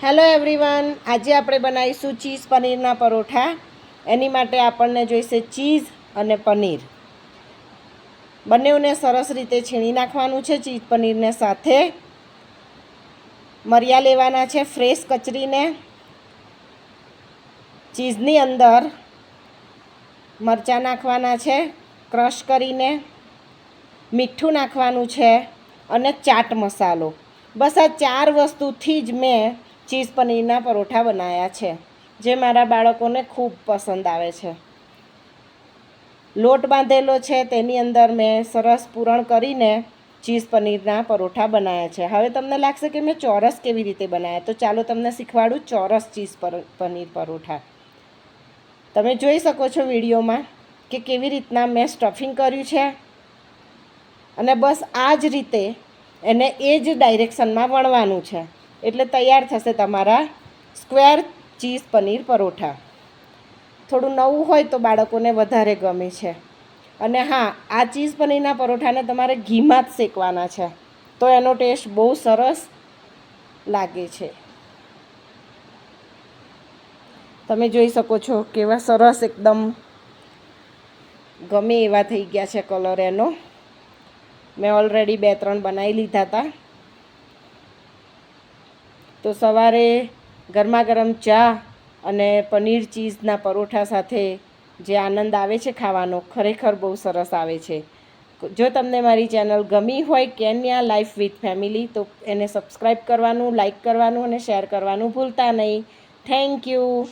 Hello everyone, આજે આપણે બનાવીશું ચીઝ પનીરના પરોઠા. એની માટે આપણને જોઈશે ચીઝ અને પનીર. બંનેને સરસ રીતે છીણી નાખવાનું છે. ચીઝ પનીરને સાથે મરિયા લેવાના છે ફ્રેશ કચરીને. ચીઝની અંદર મરચાં નાખવાના છે ક્રશ કરીને, મીઠું નાખવાનું છે અને ચાટ મસાલો. બસ આ 4 વસ્તુથી જ મેં ચીઝ પનીરના પરોઠા બનાવ્યા છે, જે મારા બાળકોને ખૂબ પસંદ આવે છે. લોટ બાંધેલો છે, તેની અંદર મેં સરસ પૂરણ કરીને ચીઝ પનીરના પરોઠા બનાવ્યા છે. હવે તમને લાગશે કે મેં ચોરસ કેવી રીતે બનાવ્યા, તો ચાલો તમને શીખવાડું ચોરસ ચીઝ પનીર પરોઠા. તમે જોઈ શકો છો વિડીયોમાં કે કેવી રીતના મેં સ્ટફિંગ કર્યું છે, અને બસ આ જ રીતે એને એ જ ડાયરેક્શનમાં વણવાનું છે, એટલે તૈયાર થશે તમારા સ્ક્વેર ચીઝ પનીર પરોઠા. થોડું નવું હોય તો બાળકોને વધારે ગમે છે. અને હા, આ ચીઝ પનીરના પરોઠાને તમારે ઘીમાં જ શેકવાના છે, તો એનો ટેસ્ટ બહુ સરસ લાગે છે. તમે જોઈ શકો છો કેવા સરસ એકદમ ગમે એવા થઈ ગયા છે કલર એનો. મેં ઓલરેડી 2-3 બનાવી લીધા હતા. તો સવારે ગરમા ગરમ ચા અને પનીર ચીઝના પરોઠા સાથે જે આનંદ આવે છે ખાવાનો, ખરેખર બહુ સરસ આવે છે. જો તમને મારી ચેનલ ગમી હોય કેન્યા લાઈફ વિથ ફેમિલી, તો એને સબસ્ક્રાઈબ કરવાનું, લાઈક કરવાનું અને શેર કરવાનું ભૂલતા નહીં. Thank you.